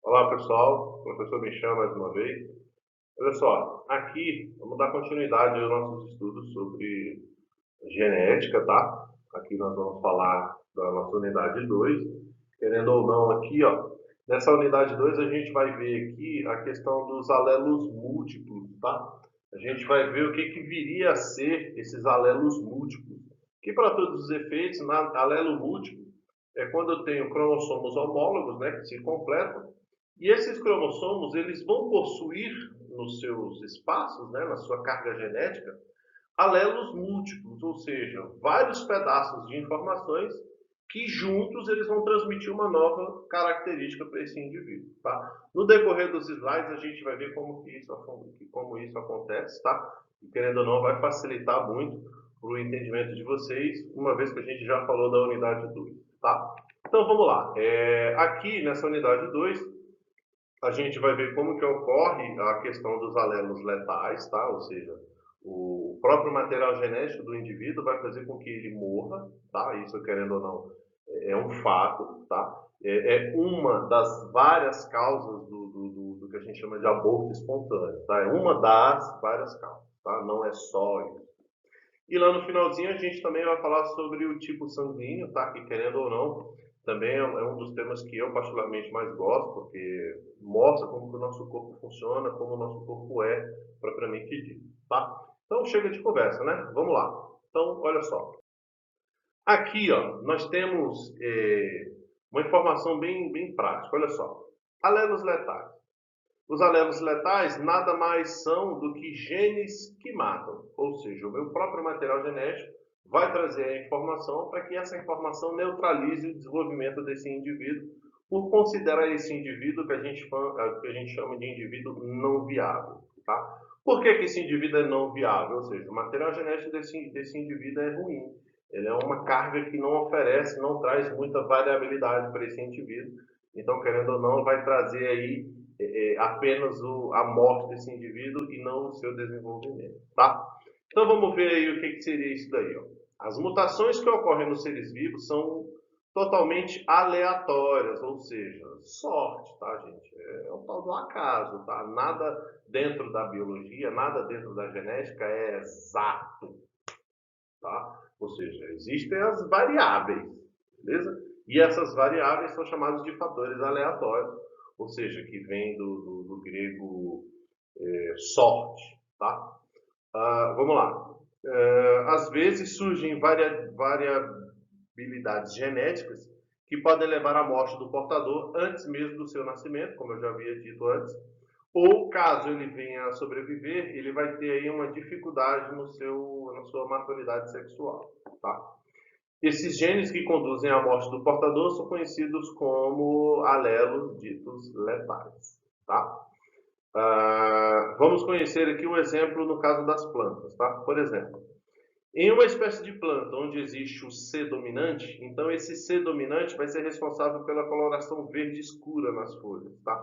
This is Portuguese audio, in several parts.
Olá pessoal, o professor Michel mais uma vez. Olha só, aqui vamos dar continuidade aos nossos estudos sobre genética, tá? Aqui nós vamos falar da nossa unidade 2. Querendo ou não, aqui, ó, nessa unidade 2 a gente vai ver aqui a questão dos alelos múltiplos, tá? A gente vai ver o que que viria a ser esses alelos múltiplos. Que para todos os efeitos, alelo múltiplo é quando eu tenho cromossomos homólogos, né, que se completam, e esses cromossomos eles vão possuir nos seus espaços, né, na sua carga genética, alelos múltiplos, ou seja, vários pedaços de informações que juntos eles vão transmitir uma nova característica para esse indivíduo, tá? No decorrer dos slides a gente vai ver como isso acontece, tá? E querendo ou não vai facilitar muito para o entendimento de vocês, uma vez que a gente já falou da unidade 2, tá? Então vamos lá. Aqui nessa unidade 2 a gente vai ver como que ocorre a questão dos alelos letais, tá? Ou seja, o próprio material genético do indivíduo vai fazer com que ele morra, tá? Isso, querendo ou não, é um fato, tá? É uma das várias causas do que a gente chama de aborto espontâneo, tá? É uma das várias causas, tá? Não é só isso. E lá no finalzinho a gente também vai falar sobre o tipo sanguíneo, tá? Que querendo ou não, também é um dos temas que eu particularmente mais gosto, porque mostra como que o nosso corpo funciona, como o nosso corpo é, propriamente dito, tá? Então chega de conversa, né? Vamos lá. Então, olha só. Aqui, ó, nós temos uma informação bem prática. Olha só. Alelos letais. Os alelos letais nada mais são do que genes que matam, ou seja, o meu próprio material genético vai trazer a informação para que essa informação neutralize o desenvolvimento desse indivíduo, por considerar esse indivíduo que a gente chama de indivíduo não viável. Tá? Por que esse indivíduo é não viável? Ou seja, o material genético desse indivíduo é ruim. Ele é uma carga que não oferece, não traz muita variabilidade para esse indivíduo. Então, querendo ou não, vai trazer aí apenas a morte desse indivíduo e não o seu desenvolvimento, tá? Então vamos ver aí o que, que seria isso daí, ó. As mutações que ocorrem nos seres vivos são totalmente aleatórias, ou seja, sorte, tá, gente? É o tal do acaso, tá? Nada dentro da biologia, nada dentro da genética é exato, tá? Ou seja, existem as variáveis, beleza? E essas variáveis são chamadas de fatores aleatórios, ou seja, que vem do grego sorte, tá? Vamos lá. Às vezes surgem variabilidades genéticas que podem levar à morte do portador antes mesmo do seu nascimento, como eu já havia dito antes, ou caso ele venha a sobreviver, ele vai ter aí uma dificuldade na sua maturidade sexual, tá? Esses genes que conduzem à morte do portador são conhecidos como alelos ditos letais, tá? Vamos conhecer aqui um exemplo no caso das plantas, tá? Por exemplo, em uma espécie de planta onde existe o C dominante, então esse C dominante vai ser responsável pela coloração verde escura nas folhas, tá?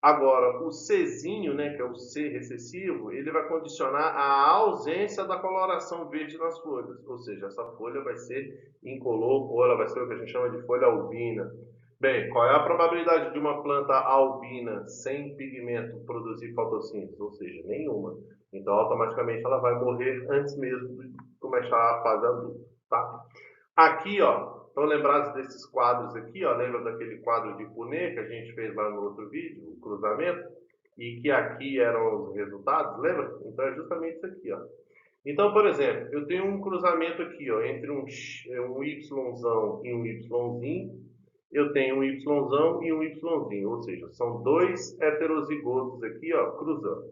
Agora, o Czinho, né, que é o C recessivo, ele vai condicionar a ausência da coloração verde nas folhas, ou seja, essa folha vai ser incolor ou ela vai ser o que a gente chama de folha albina. Bem, qual é a probabilidade de uma planta albina sem pigmento produzir fotossíntese? Ou seja, nenhuma. Então, automaticamente ela vai morrer antes mesmo de começar a fase adulta, tá? Aqui, ó, estão lembrados desses quadros aqui, ó? Lembra daquele quadro de Punnett que a gente fez lá no outro vídeo, o cruzamento? E que aqui eram os resultados, lembra? Então é justamente isso aqui, ó. Então, por exemplo, eu tenho um cruzamento aqui, ó, entre um Yzão e um Yzinho. Eu tenho um Yzão e um Yzinho, ou seja, são dois heterozigotos aqui, ó, cruzando.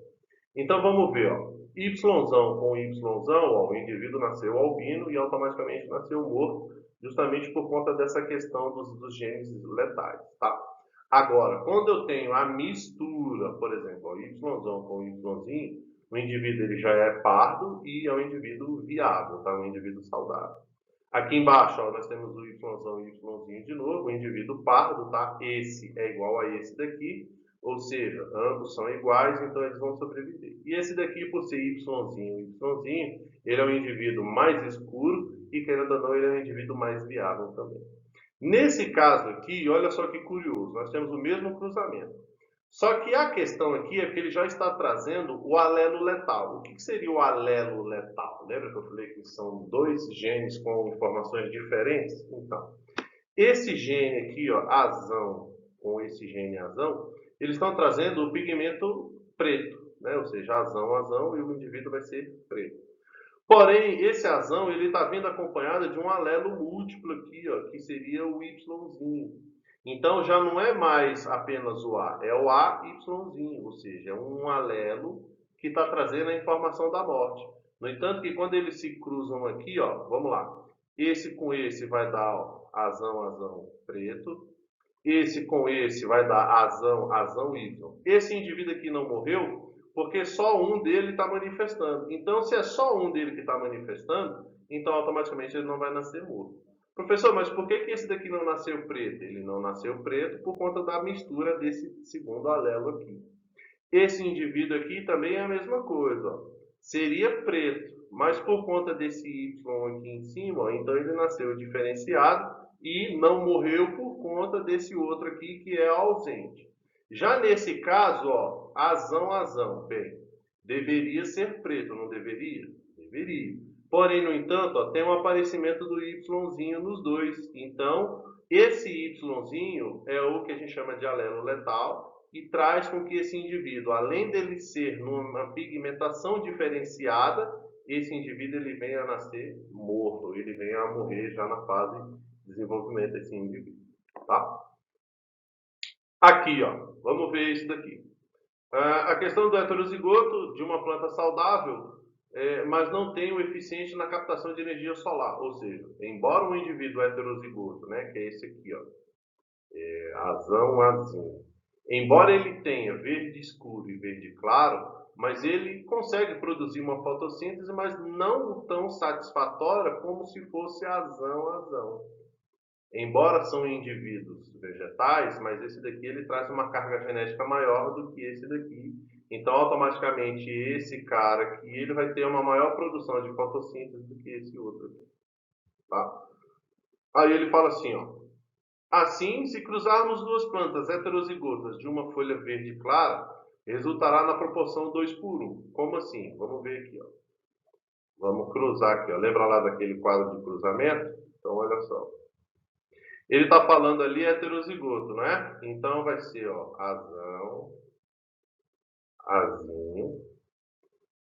Então vamos ver, ó. Yzão com Yzão, ó, o indivíduo nasceu albino e automaticamente nasceu morto, justamente por conta dessa questão dos genes letais, tá? Agora, quando eu tenho a mistura, por exemplo, ó, Yzão com Yzinho, o indivíduo ele já é pardo e é um indivíduo viável, tá? Um indivíduo saudável. Aqui embaixo, ó, nós temos o Yzão e Yzinho de novo, o indivíduo pardo, tá? Esse é igual a esse daqui, ou seja, ambos são iguais, então eles vão sobreviver. E esse daqui, por ser Yzinho e Yzinho, ele é um indivíduo mais escuro e, querendo ou não, ele é um indivíduo mais viável também. Nesse caso aqui, olha só que curioso, nós temos o mesmo cruzamento. Só que a questão aqui é que ele já está trazendo o alelo letal. O que seria o alelo letal? Lembra que eu falei que são dois genes com informações diferentes? Então, esse gene aqui, ó, azão, com esse gene azão, eles estão trazendo o pigmento preto, né? Ou seja, azão, azão, e o indivíduo vai ser preto. Porém, esse azão, ele está vindo acompanhado de um alelo múltiplo aqui, ó, que seria o Yzinho. Então, já não é mais apenas o A, é o AYzinho, ou seja, é um alelo que está trazendo a informação da morte. No entanto, que quando eles se cruzam aqui, ó, vamos lá, esse com esse vai dar ó, azão, azão, preto, esse com esse vai dar azão, azão, Y. Esse indivíduo aqui não morreu porque só um dele está manifestando. Então, se é só um dele que está manifestando, então automaticamente ele não vai nascer morto. Professor, mas por que esse daqui não nasceu preto? Ele não nasceu preto por conta da mistura desse segundo alelo aqui. Esse indivíduo aqui também é a mesma coisa. Ó. Seria preto, mas por conta desse Y aqui em cima, ó, então ele nasceu diferenciado e não morreu por conta desse outro aqui que é ausente. Já nesse caso, ó, azão, azão, bem, deveria ser preto, não deveria? Deveria. Porém, no entanto, ó, tem um aparecimento do Yzinho nos dois. Então, esse Yzinho é o que a gente chama de alelo letal, e traz com que esse indivíduo, além dele ser numa pigmentação diferenciada, esse indivíduo ele venha a nascer morto, ele venha a morrer já na fase de desenvolvimento desse indivíduo. Tá? Aqui, ó, vamos ver isso daqui. A questão do heterozigoto de uma planta saudável, mas não tem o eficiente na captação de energia solar. Ou seja, embora um indivíduo heterozigoto, né, que é esse aqui, ó, azão, azinho, embora ele tenha verde escuro e verde claro, mas ele consegue produzir uma fotossíntese, mas não tão satisfatória como se fosse azão, azão. Embora são indivíduos vegetais, mas esse daqui ele traz uma carga genética maior do que esse daqui. Então, automaticamente, esse cara aqui ele vai ter uma maior produção de fotossíntese do que esse outro aqui. Tá? Aí ele fala assim, ó. Assim, se cruzarmos duas plantas heterozigotas de uma folha verde clara, resultará na proporção 2 por 1. Como assim? Vamos ver aqui. Ó. Vamos cruzar aqui. Ó. Lembra lá daquele quadro de cruzamento? Então, olha só. Ele está falando ali heterozigoto, não é? Então, vai ser ó, azão, azinho,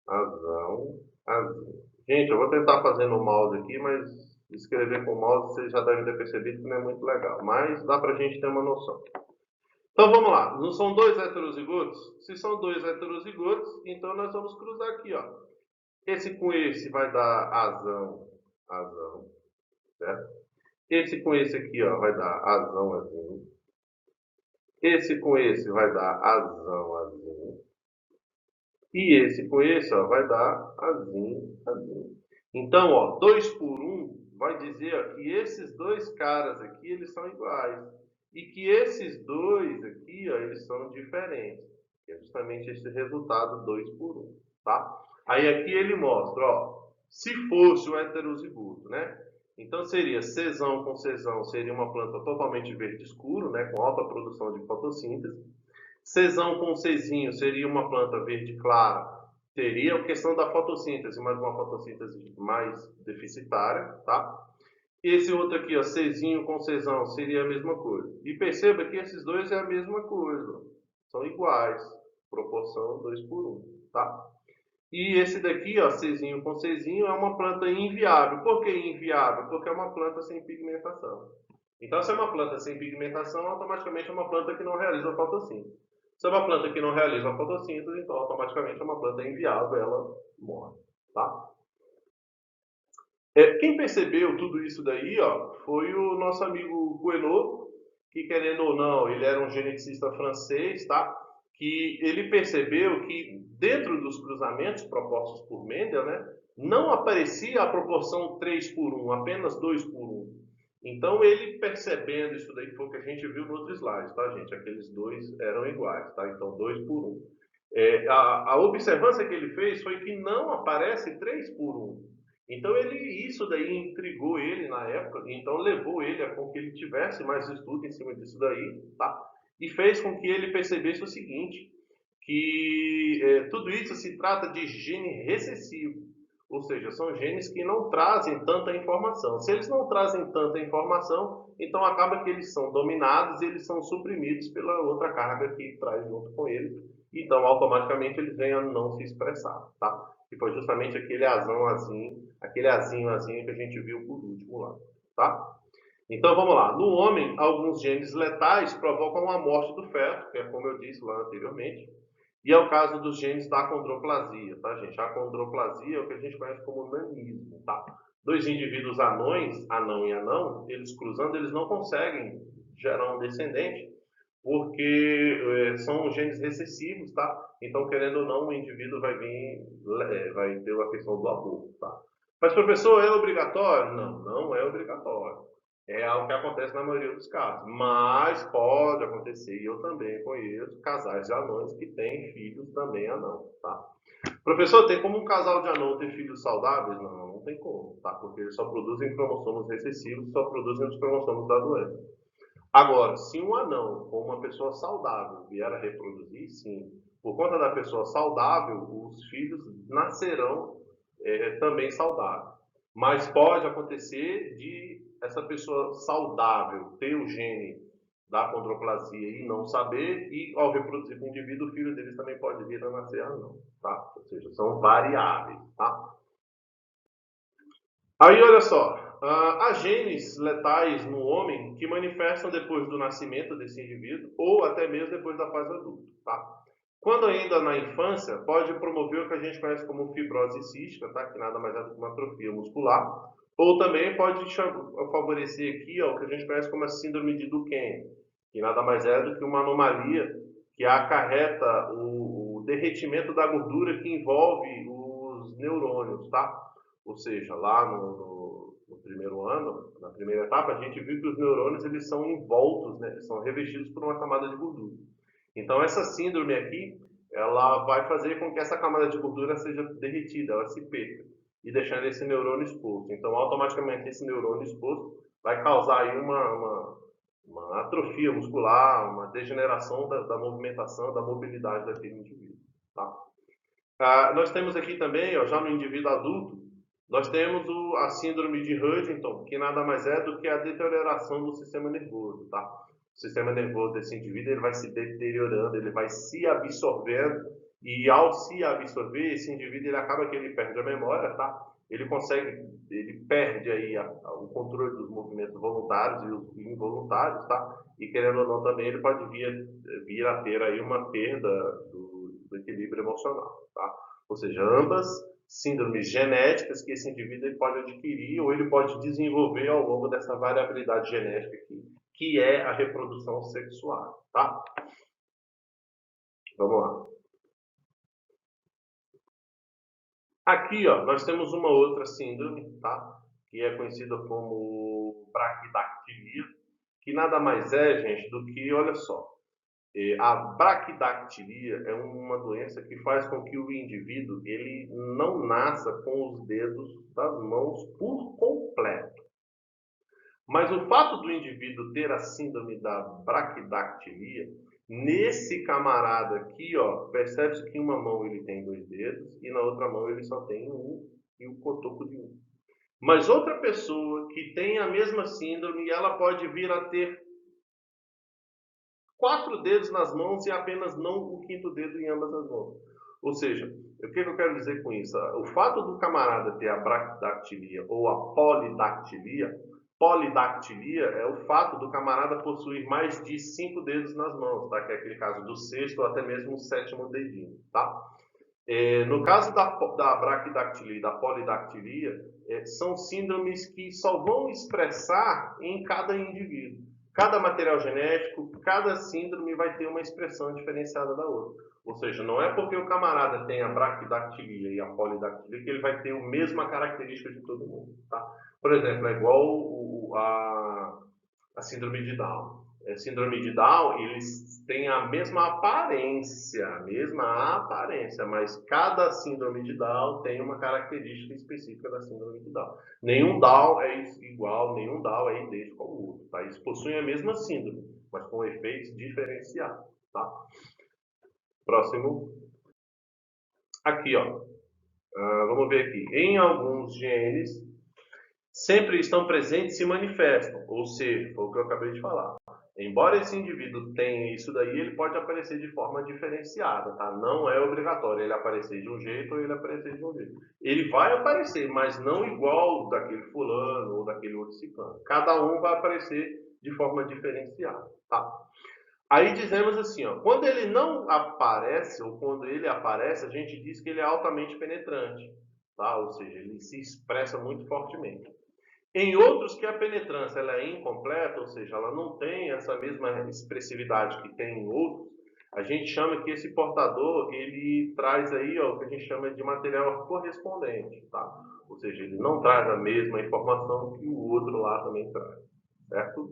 azão, azinho. Gente, eu vou tentar fazer no mouse aqui, mas escrever com o mouse vocês já devem ter percebido que não é muito legal. Mas dá para a gente ter uma noção. Então vamos lá, não são dois heterozigotos? Se são dois heterozigotos, então nós vamos cruzar aqui, ó. Esse com esse vai dar azão, azão, certo? Esse com esse aqui, ó, vai dar azão, azinho. Esse com esse vai dar azão, azinho. E esse com esse, ó, vai dar azinho, azinho. Então, ó, 2 por 1 vai dizer ó, que esses dois caras aqui, eles são iguais. E que esses dois aqui, ó, eles são diferentes. Que é justamente esse resultado 2 por 1, tá? Aí aqui ele mostra, ó, se fosse o heterozigoto, né? Então seria Czão com Czão, seria uma planta totalmente verde escuro, né? Com alta produção de fotossíntese. Czão com Czinho seria uma planta verde clara, teria a questão da fotossíntese, mas uma fotossíntese mais deficitária, tá? Esse outro aqui, ó, Czinho com Czão, seria a mesma coisa. E perceba que esses dois é a mesma coisa, são iguais, proporção 2 por 1, tá? E esse daqui, ó, Czinho com Czinho, é uma planta inviável. Por que inviável? Porque é uma planta sem pigmentação. Então, se é uma planta sem pigmentação, automaticamente é uma planta que não realiza fotossíntese. Se é uma planta que não realiza fotossíntese, então automaticamente é uma planta inviável, ela morre, tá? Quem percebeu tudo isso daí, ó, foi o nosso amigo Coelho, que querendo ou não, ele era um geneticista francês, tá? Que ele percebeu que dentro dos cruzamentos propostos por Mendel, né, não aparecia a proporção 3 por 1, apenas 2 por 1. Então ele percebendo isso daí, foi o que a gente viu no outro slide, tá, gente? Aqueles dois eram iguais, tá? Então 2 por 1. A observância que ele fez foi que não aparece 3 por 1. Então isso daí intrigou ele na época, então levou ele a com que ele tivesse mais estudo em cima disso daí, tá? E fez com que ele percebesse o seguinte, que tudo isso se trata de gene recessivo, ou seja, são genes que não trazem tanta informação. Se eles não trazem tanta informação, então acaba que eles são dominados e eles são suprimidos pela outra carga que traz junto com eles, então automaticamente eles vêm a não se expressar, tá? Que foi justamente aquele azinho que a gente viu por último lá, tá? Então vamos lá. No homem, alguns genes letais provocam a morte do feto, que é como eu disse lá anteriormente, e é o caso dos genes da acondroplasia, tá, gente? A acondroplasia é o que a gente conhece como nanismo, tá? Dois indivíduos anões, anão e anão, eles cruzando, eles não conseguem gerar um descendente, porque são genes recessivos, tá? Então, querendo ou não, o indivíduo vai ter a questão do aborto, tá? Mas, professor, é obrigatório? Não, não é obrigatório. É algo que acontece na maioria dos casos. Mas pode acontecer, e eu também conheço casais de anões que têm filhos também anão, tá? Professor, tem como um casal de anão ter filhos saudáveis? Não, não tem como, tá? Porque eles só produzem cromossomos recessivos, só produzem os cromossomos da doença. Agora, se um anão ou uma pessoa saudável vier a reproduzir, sim, por conta da pessoa saudável, os filhos nascerão também saudáveis. Mas pode acontecer de essa pessoa saudável ter o gene da condroplasia e não saber, e ao reproduzir com o indivíduo, o filho deles também pode vir a nascer anão, tá? Ou seja, são variáveis, tá? Aí, olha só, há genes letais no homem que manifestam depois do nascimento desse indivíduo ou até mesmo depois da fase adulta, tá? Quando ainda na infância, pode promover o que a gente conhece como fibrose cística, tá? Que nada mais é do que uma atrofia muscular, ou também pode favorecer aqui ó, o que a gente conhece como a síndrome de Duchenne, que nada mais é do que uma anomalia que acarreta o derretimento da gordura que envolve os neurônios, tá? Ou seja, lá no primeiro ano, na primeira etapa, a gente viu que os neurônios eles são envoltos, né? Eles são revestidos por uma camada de gordura. Então, essa síndrome aqui, ela vai fazer com que essa camada de gordura seja derretida, ela se perca, e deixando esse neurônio exposto. Então, automaticamente, esse neurônio exposto vai causar aí uma atrofia muscular, uma degeneração da movimentação, da mobilidade daquele indivíduo. Tá? Nós temos aqui também, ó, já no indivíduo adulto, nós temos a síndrome de Huntington, que nada mais é do que a deterioração do sistema nervoso, tá? O sistema nervoso desse indivíduo ele vai se deteriorando, ele vai se absorvendo, e ao se absorver, esse indivíduo ele acaba que ele perde a memória, tá? Ele perde aí o controle dos movimentos voluntários e os involuntários, tá? E querendo ou não também ele pode vir a ter aí uma perda do equilíbrio emocional, tá? Ou seja, ambas síndromes genéticas que esse indivíduo ele pode adquirir ou ele pode desenvolver ao longo dessa variabilidade genética aqui, que é a reprodução sexual, tá? Vamos lá. Aqui, ó, nós temos uma outra síndrome, tá? Que é conhecida como braquidactilia, que nada mais é, gente, do que, olha só, a braquidactilia é uma doença que faz com que o indivíduo ele não nasça com os dedos das mãos por completo. Mas o fato do indivíduo ter a síndrome da braquidactilia, nesse camarada aqui, ó, percebe-se que em uma mão ele tem 2 dedos e na outra mão ele só tem um e o cotoco de um. Mas outra pessoa que tem a mesma síndrome, ela pode vir a ter 4 dedos nas mãos e apenas não o quinto dedo em ambas as mãos. Ou seja, o que eu quero dizer com isso? O fato do camarada ter a brachdactilia ou a polidactilia é o fato do camarada possuir mais de 5 dedos nas mãos, tá? Que é aquele caso do sexto ou até mesmo o sétimo dedinho, tá? No caso da braquidactilia e da polidactilia, são síndromes que só vão expressar em cada indivíduo. Cada material genético, cada síndrome vai ter uma expressão diferenciada da outra. Ou seja, não é porque o camarada tem a braquidactilia e a polidactilia que ele vai ter a mesma característica de todo mundo. Tá? Por exemplo, é igual a síndrome de Down. Síndrome de Down, têm a mesma aparência, mas cada síndrome de Down tem uma característica específica da síndrome de Down. Nenhum Down é igual, nenhum Down é idêntico ao outro, tá? Eles possuem a mesma síndrome, mas com efeitos diferenciados, tá? Próximo. Aqui, ó. Vamos ver aqui. Em alguns genes, sempre estão presentes e se manifestam, ou seja, foi o que eu acabei de falar. Embora esse indivíduo tenha isso daí, ele pode aparecer de forma diferenciada, tá? Não é obrigatório ele aparecer de um jeito ou ele aparecer de um jeito. Ele vai aparecer, mas não igual daquele fulano ou daquele outro ciclano. Cada um vai aparecer de forma diferenciada, tá? Aí dizemos assim, ó, quando ele não aparece, ou quando ele aparece, a gente diz que ele é altamente penetrante, tá? Ou seja, ele se expressa muito fortemente. Em outros que a penetrância ela é incompleta, ou seja, ela não tem essa mesma expressividade que tem em outros, a gente chama que esse portador, ele traz aí, ó, o que a gente chama de material correspondente, tá? Ou seja, ele não traz a mesma informação que o outro lá também traz, certo?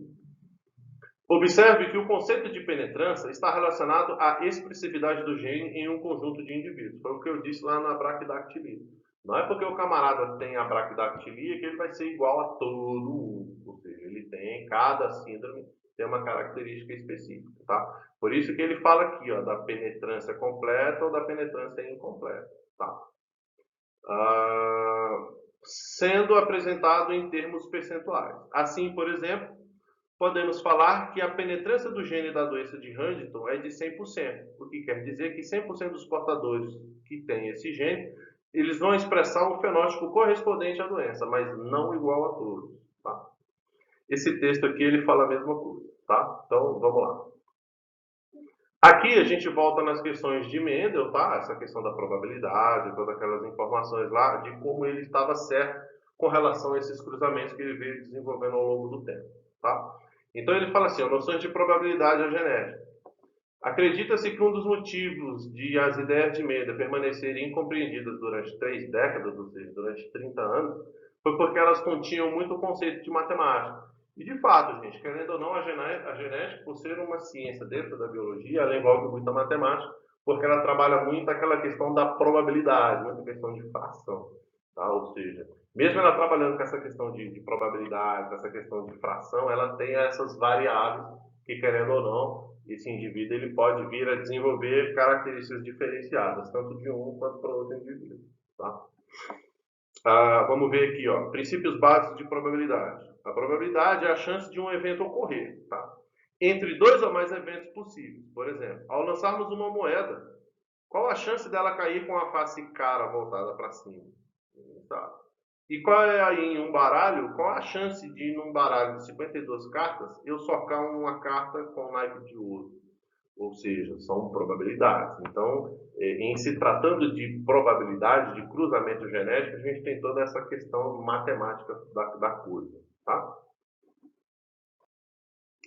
Observe que o conceito de penetrância está relacionado à expressividade do gene em um conjunto de indivíduos. Foi o que eu disse lá na brachdactilia. Não é porque o camarada tem a brachdactilia que ele vai ser igual a todo mundo. Ou seja, ele tem, cada síndrome tem uma característica específica, tá? Por isso que ele fala aqui, ó, da penetrância completa ou da penetrância incompleta, tá? Sendo apresentado em termos percentuais. Assim, por exemplo, podemos falar que a penetrância do gene da doença de Huntington é de 100%, o que quer dizer que 100% dos portadores que têm esse gene, eles vão expressar um fenótipo correspondente à doença, mas não igual a todos, tá? Esse texto aqui, ele fala a mesma coisa, tá? Então, vamos lá. Aqui a gente volta nas questões de Mendel, tá? Essa questão da probabilidade, todas aquelas informações lá, de como ele estava certo com relação a esses cruzamentos que ele veio desenvolvendo ao longo do tempo, tá? Então ele fala assim, noções de probabilidade ou genética. Acredita-se que um dos motivos de as ideias de Mendel permanecerem incompreendidas durante 3 décadas, ou seja, durante 30 anos, foi porque elas continham muito conceito de matemática. E de fato, gente, querendo ou não, a genética, por ser uma ciência dentro da biologia, ela envolve muita matemática, porque ela trabalha muito aquela questão da probabilidade, muita questão de fração, tá? Ou seja, mesmo ela trabalhando com essa questão de probabilidade, com essa questão de fração, ela tem essas variáveis que, querendo ou não, esse indivíduo ele pode vir a desenvolver características diferenciadas, tanto de um quanto para outro indivíduo, tá? Vamos ver aqui, ó, princípios básicos de probabilidade. A probabilidade é a chance de um evento ocorrer, tá? Entre 2 ou mais eventos possíveis. Por exemplo, ao lançarmos uma moeda, qual a chance dela cair com a face cara voltada para cima? Tá. E qual é aí em um baralho, qual a chance de num baralho de 52 cartas eu socar uma carta com naipe de ouro? Ou seja, são probabilidades. Então, em se tratando de probabilidade, de cruzamento genético, a gente tem toda essa questão matemática da coisa, tá?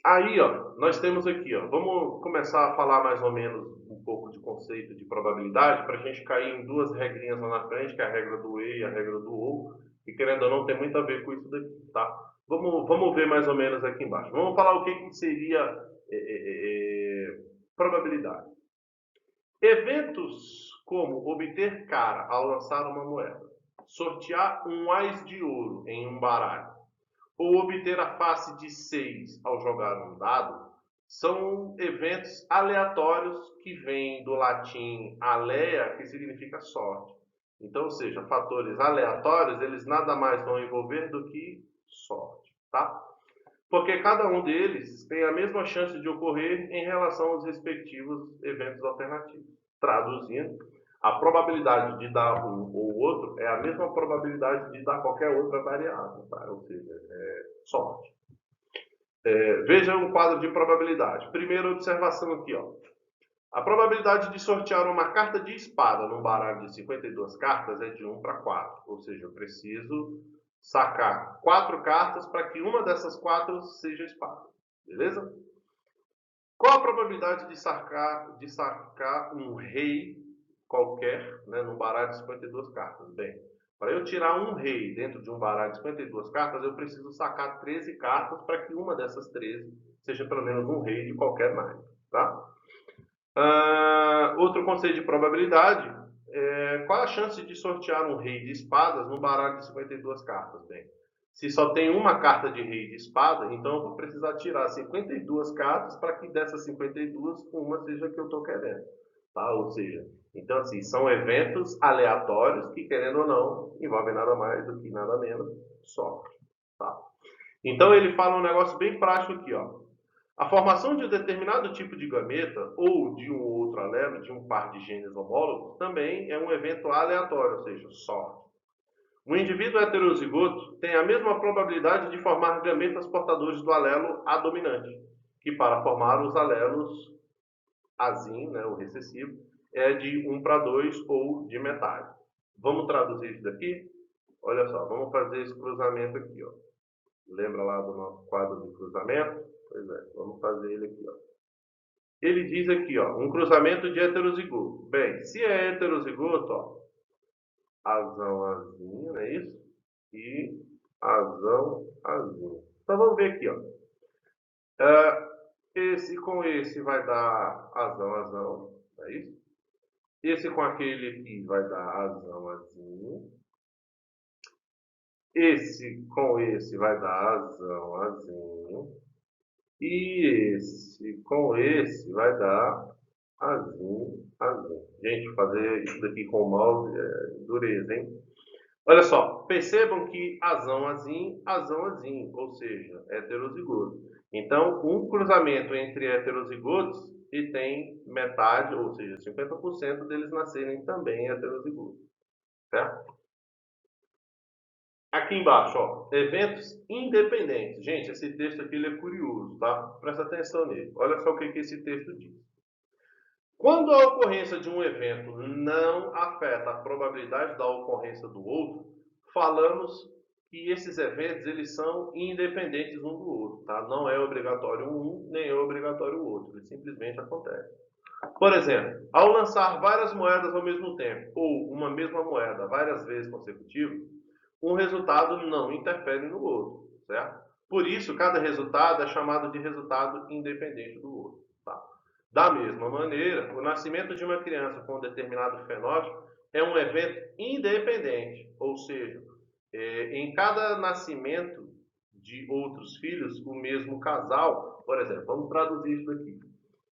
Aí, ó, nós temos aqui, ó, vamos começar a falar mais ou menos um pouco de conceito de probabilidade, para a gente cair em 2 regrinhas lá na frente, que é a regra do E e a regra do OU, que querendo ou não tem muito a ver com isso daqui, tá? Vamos ver mais ou menos aqui embaixo. Vamos falar o que seria probabilidade. Eventos como obter cara ao lançar uma moeda, sortear um ás de ouro em um baralho, ou obter a face de 6 ao jogar um dado, são eventos aleatórios que vêm do latim alea, que significa sorte. Então, ou seja, fatores aleatórios, eles nada mais vão envolver do que sorte, tá? Porque cada um deles tem a mesma chance de ocorrer em relação aos respectivos eventos alternativos. Traduzindo, a probabilidade de dar um ou outro é a mesma probabilidade de dar qualquer outra variável, tá? Ou seja, sorte. Veja um quadro de probabilidade. Primeira observação aqui, ó. A probabilidade de sortear uma carta de espada num baralho de 52 cartas é de 1 para 4. Ou seja, eu preciso sacar 4 cartas para que uma dessas 4 seja espada. Beleza? Qual a probabilidade de sacar um rei qualquer, né, num baralho de 52 cartas? Bem, para eu tirar um rei dentro de um baralho de 52 cartas, eu preciso sacar 13 cartas para que uma dessas 13 seja pelo menos um rei de qualquer naipe, tá? outro conceito de probabilidade, qual a chance de sortear um rei de espadas no baralho de 52 cartas? Bem, se só tem uma carta de rei de espada, então eu vou precisar tirar 52 cartas para que dessas 52, uma seja a que eu estou querendo. Tá? Ou seja, então assim, são eventos aleatórios que, querendo ou não, envolvem nada mais do que nada menos sorte. Tá? Então ele fala um negócio bem prático aqui, ó. A formação de um determinado tipo de gameta ou de um outro alelo, de um par de genes homólogos, também é um evento aleatório, ou seja, sorte. O indivíduo heterozigoto tem a mesma probabilidade de formar gametas portadores do alelo A dominante, que para formar os alelos Azinho, né, o recessivo, é de 1 para 2 ou de metade. Vamos traduzir isso daqui? Olha só, vamos fazer esse cruzamento aqui, ó. Lembra lá do nosso quadro de cruzamento? Pois é, vamos fazer ele aqui, ó. Ele diz aqui, ó, um cruzamento de heterozigoto. Bem, se é heterozigoto, ó, Azão, Azinho, não é isso? E Azão, Azinho. Então vamos ver aqui, ó. Esse com esse vai dar Azão, Azão, não é isso? Esse com aquele aqui vai dar Azão, Azinho. Esse com esse vai dar Azão, Azinho. E esse com esse vai dar Azinho, Azinho. Gente, fazer isso daqui com o mouse é dureza, hein? Olha só, percebam que Azão, Azinho, Azão, Azinho, ou seja, heterozigoto. Então, um cruzamento entre heterozigotos e tem metade, ou seja, 50% deles nascerem também heterozigotos. Certo? Aqui embaixo, ó, eventos independentes. Gente, esse texto aqui ele é curioso, tá? Presta atenção nele. Olha só o que esse texto diz. Quando a ocorrência de um evento não afeta a probabilidade da ocorrência do outro, falamos que esses eventos eles são independentes um do outro, tá? Não é obrigatório um, nem é obrigatório o outro, ele simplesmente acontece. Por exemplo, ao lançar várias moedas ao mesmo tempo, ou uma mesma moeda várias vezes consecutivas, um resultado não interfere no outro, certo? Por isso, cada resultado é chamado de resultado independente do outro, tá? Da mesma maneira, o nascimento de uma criança com um determinado fenótipo é um evento independente, ou seja, em cada nascimento de outros filhos, o mesmo casal, por exemplo, vamos traduzir isso aqui.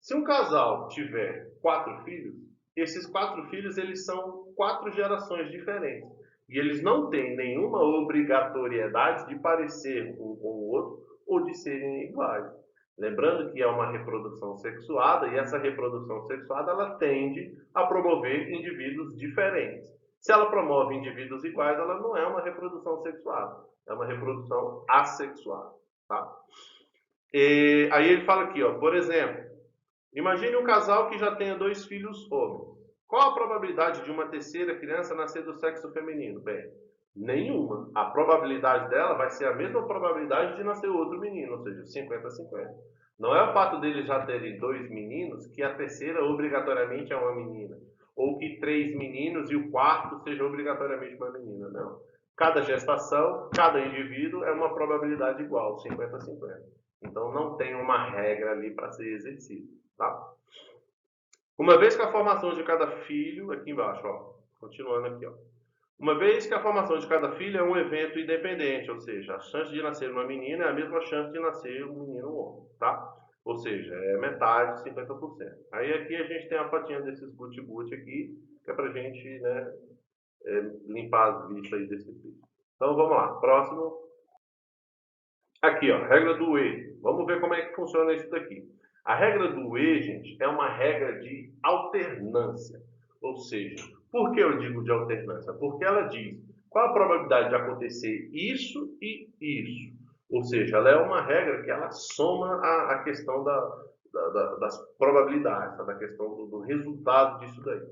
Se um casal tiver 4 filhos, esses 4 filhos eles são 4 gerações diferentes. E eles não têm nenhuma obrigatoriedade de parecer um com o outro ou de serem iguais. Lembrando que é uma reprodução sexuada e essa reprodução sexuada ela tende a promover indivíduos diferentes. Se ela promove indivíduos iguais, ela não é uma reprodução sexuada, é uma reprodução assexuada. Tá? E aí ele fala aqui, ó, por exemplo, imagine um casal que já tenha 2 filhos homens. Qual a probabilidade de uma terceira criança nascer do sexo feminino? Bem, nenhuma. A probabilidade dela vai ser a mesma probabilidade de nascer outro menino, ou seja, 50-50. Não é o fato deles já terem 2 meninos que a terceira obrigatoriamente é uma menina. Ou que 3 meninos e o quarto seja obrigatoriamente uma menina. Não. Cada gestação, cada indivíduo é uma probabilidade igual, 50-50. Então não tem uma regra ali para ser exercida. Tá? Uma vez que a formação de cada filho, aqui embaixo, ó, continuando aqui, ó. Uma vez que a formação de cada filho é um evento independente, ou seja, a chance de nascer uma menina é a mesma chance de nascer um menino ou um homem, tá? Ou seja, é metade, 50%. Aí aqui a gente tem a fotinha desses boot aqui, que é pra gente, né, limpar as vistas aí desse texto. Então vamos lá, próximo. Aqui, ó, regra do E. Vamos ver como é que funciona isso daqui. A regra do E, gente, é uma regra de alternância. Ou seja, por que eu digo de alternância? Porque ela diz qual a probabilidade de acontecer isso e isso. Ou seja, ela é uma regra que ela soma a questão das probabilidades, da questão do resultado disso daí.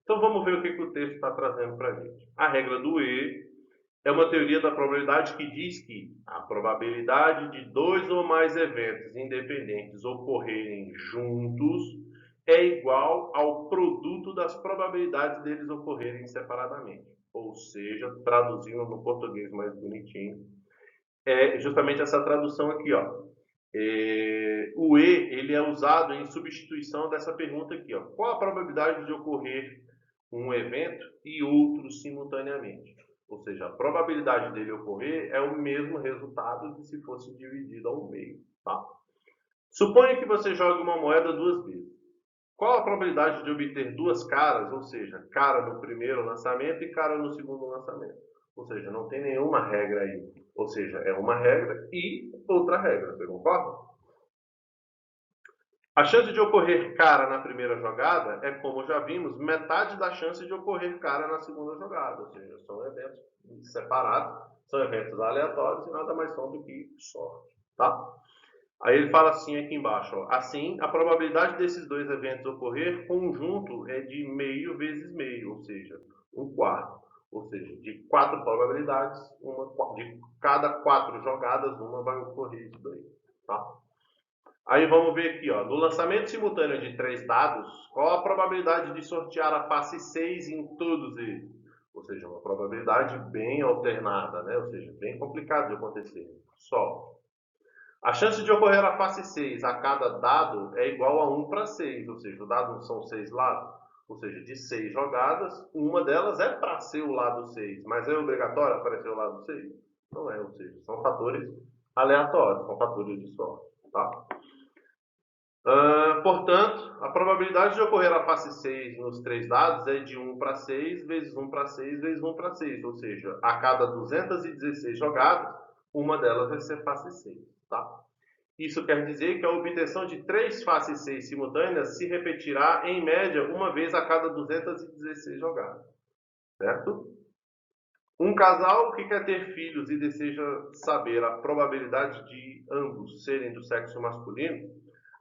Então vamos ver o que o texto está trazendo para a gente. A regra do E é uma teoria da probabilidade que diz que a probabilidade de 2 ou mais eventos independentes ocorrerem juntos é igual ao produto das probabilidades deles ocorrerem separadamente. Ou seja, traduzindo no português mais bonitinho, é justamente essa tradução aqui, ó. O E ele é usado em substituição dessa pergunta aqui. Ó. Qual a probabilidade de ocorrer um evento e outro simultaneamente? Ou seja, a probabilidade dele ocorrer é o mesmo resultado que se fosse dividido ao meio. Tá? Suponha que você jogue uma moeda duas vezes. Qual a probabilidade de obter duas caras, ou seja, cara no primeiro lançamento e cara no segundo lançamento? Ou seja, não tem nenhuma regra aí. Ou seja, é uma regra e outra regra, você concorda? A chance de ocorrer cara na primeira jogada é, como já vimos, metade da chance de ocorrer cara na segunda jogada. Ou seja, são eventos separados, são eventos aleatórios e nada mais são do que sorte. Tá? Aí ele fala assim aqui embaixo, ó, assim, a probabilidade desses dois eventos ocorrer conjunto é de meio vezes meio, ou seja, um quarto. Ou seja, de 4 probabilidades, de cada 4 jogadas, uma vai ocorrer isso daí. Tá? Aí vamos ver aqui, ó, no lançamento simultâneo de 3 dados, qual a probabilidade de sortear a face 6 em todos eles? Ou seja, uma probabilidade bem alternada, né? Ou seja, bem complicado de acontecer. Só. A chance de ocorrer a face 6 a cada dado é igual a 1 para 6, ou seja, o dado são 6 lados. Ou seja, de 6 jogadas, uma delas é para ser o lado 6, mas é obrigatório aparecer o lado 6? Não é, ou seja, são fatores aleatórios, são fatores de sorte. Tá? Portanto, a probabilidade de ocorrer a face 6 nos 3 dados é de 1 para 6 vezes 1 para 6 vezes 1 para 6, ou seja, a cada 216 jogadas, uma delas vai ser face 6. Tá? Isso quer dizer que a obtenção de 3 faces 6 simultâneas se repetirá, em média, uma vez a cada 216 jogadas. Certo? Um casal que quer ter filhos e deseja saber a probabilidade de ambos serem do sexo masculino,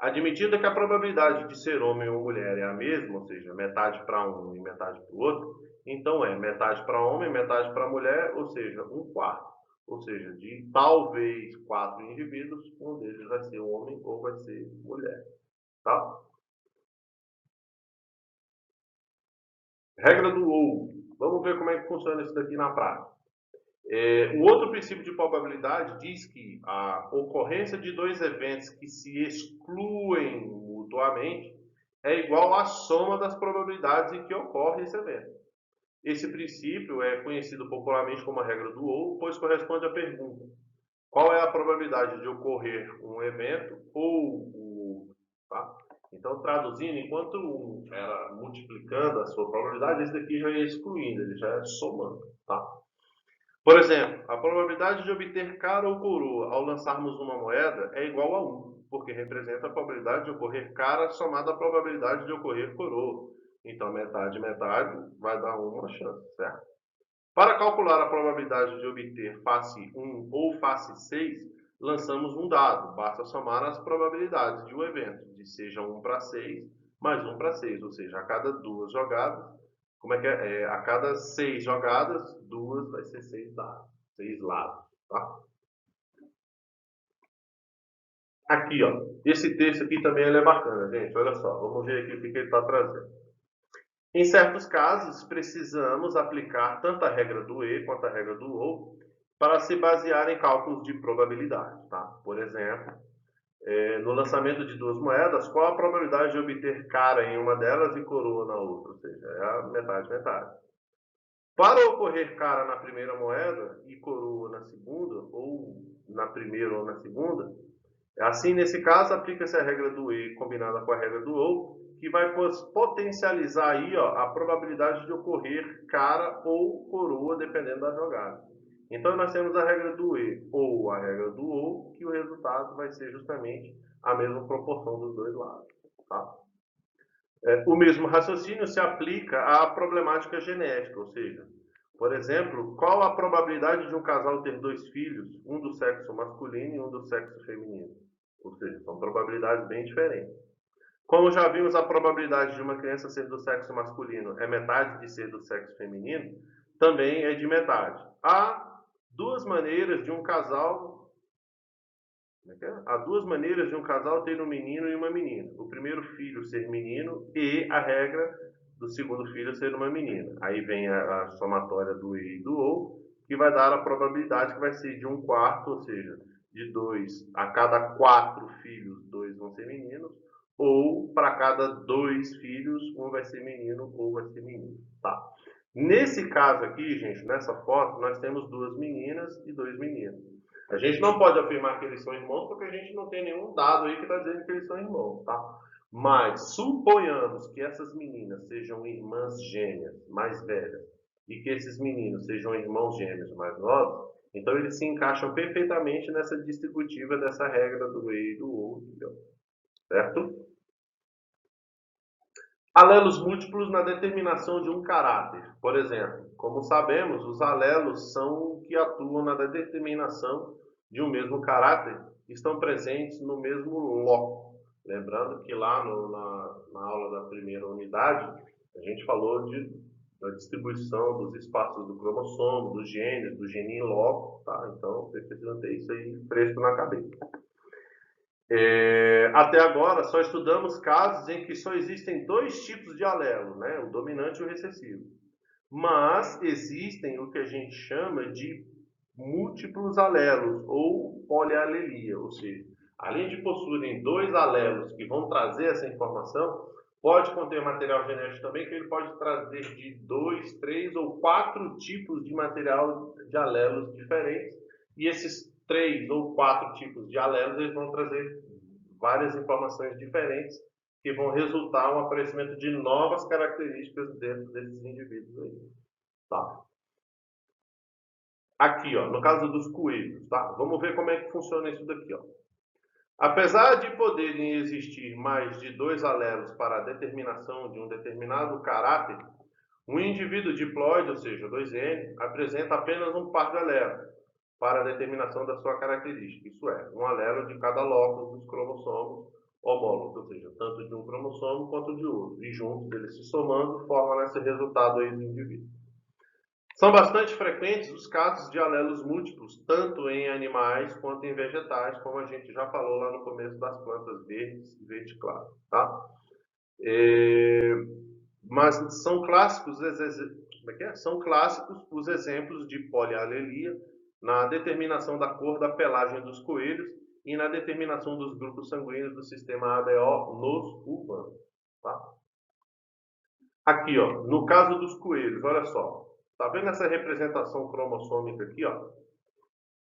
admitindo que a probabilidade de ser homem ou mulher é a mesma, ou seja, metade para um e metade para o outro, então é metade para homem, metade para mulher, ou seja, um quarto. Ou seja, de talvez 4 indivíduos, um deles vai ser homem ou vai ser mulher. Tá? Regra do ou. Vamos ver como é que funciona isso daqui na prática. O outro princípio de probabilidade diz que a ocorrência de dois eventos que se excluem mutuamente é igual à soma das probabilidades em que ocorre esse evento. Esse princípio é conhecido popularmente como a regra do ou, pois corresponde à pergunta: qual é a probabilidade de ocorrer um evento ou o outro? Tá? Então, traduzindo, enquanto um era multiplicando a sua probabilidade, esse daqui já ia excluindo, ele já ia somando. Tá? Por exemplo, a probabilidade de obter cara ou coroa ao lançarmos uma moeda é igual a 1, porque representa a probabilidade de ocorrer cara somada à probabilidade de ocorrer coroa. Então, metade, metade, vai dar uma chance, certo? Para calcular a probabilidade de obter face 1 ou face 6, lançamos um dado. Basta somar as probabilidades de um evento, de seja 1 para 6 mais 1 para 6, ou seja, a cada duas jogadas, como é que é? A cada 6 jogadas, duas vai ser 6 dados, 6 lados. Tá? Aqui, ó, esse texto aqui também ele é bacana, gente. Olha só, vamos ver aqui o que ele está trazendo. Em certos casos, precisamos aplicar tanto a regra do E quanto a regra do OU para se basear em cálculos de probabilidade. Tá? Por exemplo, no lançamento de duas moedas, qual a probabilidade de obter cara em uma delas e coroa na outra? Ou seja, é a metade, metade. Para ocorrer cara na primeira moeda e coroa na segunda, ou na primeira ou na segunda, assim, nesse caso, aplica-se a regra do E combinada com a regra do OU, que vai potencializar aí, ó, a probabilidade de ocorrer cara ou coroa, dependendo da jogada. Então, nós temos a regra do E ou a regra do OU, que o resultado vai ser justamente a mesma proporção dos dois lados. Tá? O mesmo raciocínio se aplica à problemática genética, ou seja, por exemplo, qual a probabilidade de um casal ter dois filhos, um do sexo masculino e um do sexo feminino? Ou seja, são probabilidades bem diferentes. Como já vimos, a probabilidade de uma criança ser do sexo masculino é metade de ser do sexo feminino, também é de metade. Há duas maneiras de um casal Há duas maneiras de um casal ter um menino e uma menina. O primeiro filho ser menino e a regra do segundo filho ser uma menina. Aí vem a somatória do E e do OU, que vai dar a probabilidade que vai ser de um quarto, ou seja, de 2, a cada 4 filhos, 2 vão ser meninos, ou para cada 2 filhos, um vai ser menino ou vai ser menina, tá? Nesse caso aqui, gente, nessa foto, nós temos 2 meninas e 2 meninos. A gente não pode afirmar que eles são irmãos, porque a gente não tem nenhum dado aí que está dizendo que eles são irmãos, tá? Mas suponhamos que essas meninas sejam irmãs gêmeas mais velhas e que esses meninos sejam irmãos gêmeos mais novos, então eles se encaixam perfeitamente nessa distributiva dessa regra do E e do O, certo? Alelos múltiplos na determinação de um caráter. Por exemplo, como sabemos, os alelos são o que atuam na determinação de um mesmo caráter, estão presentes no mesmo loco. Lembrando que lá na aula da primeira unidade, a gente falou da distribuição dos espaços do cromossomo, dos genes, do gene in loco, tá? Então, você precisa ter isso aí fresco na cabeça. Até agora, só estudamos casos em que só existem 2 tipos de alelo, né? O dominante e o recessivo. Mas existem o que a gente chama de múltiplos alelos, ou polialelia, ou seja, além de possuírem 2 alelos que vão trazer essa informação, pode conter material genético também, que ele pode trazer de 2, 3 ou 4 tipos de material de alelos diferentes, e esses 3 ou 4 tipos de alelos, eles vão trazer várias informações diferentes que vão resultar no aparecimento de novas características dentro desses indivíduos aí, tá? Aqui, ó, no caso dos coelhos, tá? Vamos ver como é que funciona isso daqui, ó. Apesar de poderem existir mais de 2 alelos para a determinação de um determinado caráter, um indivíduo diploide, ou seja, 2N, apresenta apenas um par de alelos para a determinação da sua característica, isso é, um alelo de cada lóculo dos cromossomos homólogos, ou seja, tanto de um cromossomo quanto de outro, e juntos eles se somando formam esse resultado aí do indivíduo. São bastante frequentes os casos de alelos múltiplos, tanto em animais quanto em vegetais, como a gente já falou lá no começo das plantas verdes e verde claro, tá? Mas são clássicos, são clássicos os exemplos de polialelia na determinação da cor da pelagem dos coelhos e na determinação dos grupos sanguíneos do sistema ABO nos humanos, tá? Aqui, ó, no caso dos coelhos, olha só. Tá vendo essa representação cromossômica aqui, ó?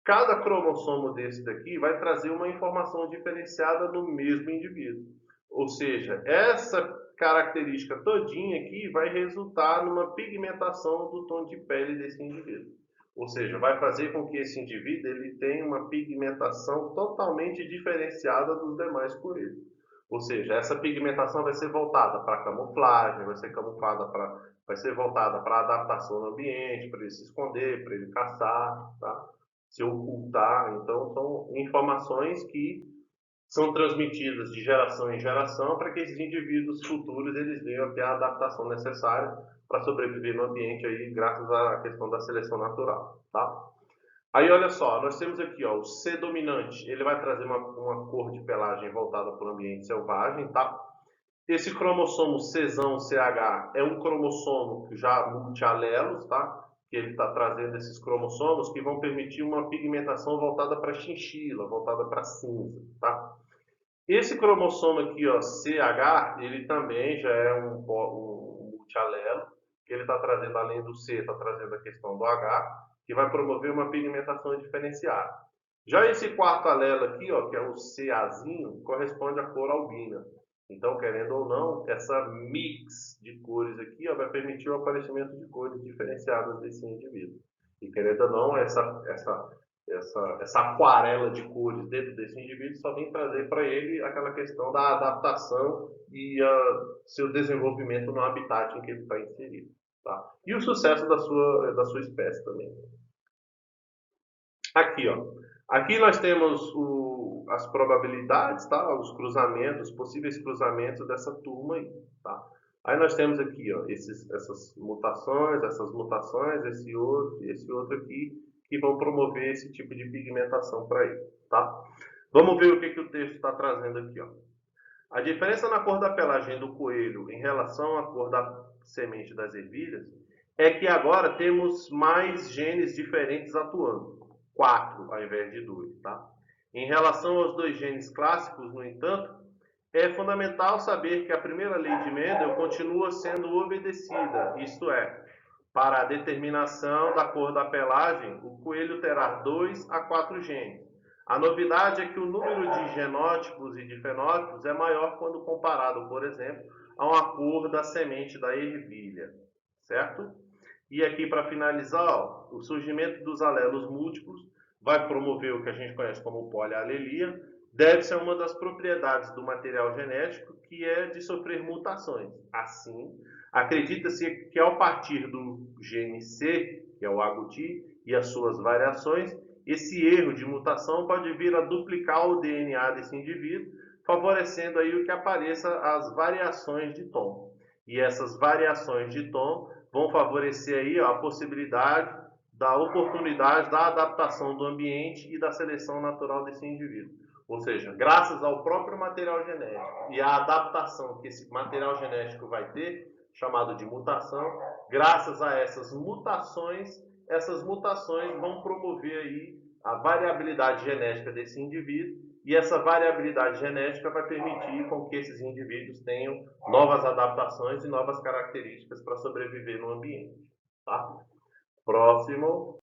Cada cromossomo desse daqui vai trazer uma informação diferenciada no mesmo indivíduo. Ou seja, essa característica todinha aqui vai resultar numa pigmentação do tom de pele desse indivíduo. Ou seja, vai fazer com que esse indivíduo ele tenha uma pigmentação totalmente diferenciada dos demais coelhos. Ou seja, essa pigmentação vai ser voltada para a camuflagem, vai ser voltada para a adaptação no ambiente, para ele se esconder, para ele caçar, tá? Se ocultar. Então, são informações que são transmitidas de geração em geração para que esses indivíduos futuros eles venham a ter a adaptação necessária para sobreviver no ambiente aí, graças à questão da seleção natural, tá? Aí, olha só, nós temos aqui, ó, o C dominante, ele vai trazer uma cor de pelagem voltada para o ambiente selvagem, tá? Esse cromossomo Czão, CH, é um cromossomo já multialelos, tá? Que ele está trazendo esses cromossomos que vão permitir uma pigmentação voltada para chinchila, voltada para cinza, tá? Esse cromossomo aqui, ó, CH, ele também já é um multialelo, que ele está trazendo, além do C, está trazendo a questão do H, que vai promover uma pigmentação diferenciada. Já esse quarto alelo aqui, ó, que é o CAzinho, corresponde à cor albina. Então, querendo ou não, essa mix de cores aqui, ó, vai permitir o aparecimento de cores diferenciadas desse indivíduo. E querendo ou não, essa aquarela de cores dentro desse indivíduo só vem trazer para ele aquela questão da adaptação e seu desenvolvimento no habitat em que ele está inserido. Tá? E o sucesso da sua espécie também. Aqui, ó. Aqui nós temos as probabilidades, tá? Os cruzamentos, possíveis cruzamentos dessa turma aí, tá? Aí nós temos aqui, ó, essas mutações, esse outro aqui, que vão promover esse tipo de pigmentação para ele, tá? Vamos ver o que o texto está trazendo aqui, ó. A diferença na cor da pelagem do coelho em relação à cor da semente das ervilhas é que agora temos mais genes diferentes atuando. 4 ao invés de 2, tá? Em relação aos dois genes clássicos, no entanto, é fundamental saber que a primeira lei de Mendel continua sendo obedecida, isto é, para a determinação da cor da pelagem, o coelho terá 2 a 4 genes. A novidade é que o número de genótipos e de fenótipos é maior quando comparado, por exemplo, a uma cor da semente da ervilha, certo? E aqui, para finalizar, ó, o surgimento dos alelos múltiplos vai promover o que a gente conhece como polialelia, deve-se a uma das propriedades do material genético, que é de sofrer mutações. Assim, acredita-se que ao partir do gene C, que é o agouti, e as suas variações, esse erro de mutação pode vir a duplicar o DNA desse indivíduo, favorecendo aí o que apareça as variações de tom. E essas variações de tom vão favorecer aí a possibilidade da oportunidade da adaptação do ambiente e da seleção natural desse indivíduo. Ou seja, graças ao próprio material genético e à adaptação que esse material genético vai ter, chamado de mutação, graças a essas mutações vão promover aí a variabilidade genética desse indivíduo, e essa variabilidade genética vai permitir com que esses indivíduos tenham novas adaptações e novas características para sobreviver no ambiente. Tá? Próximo.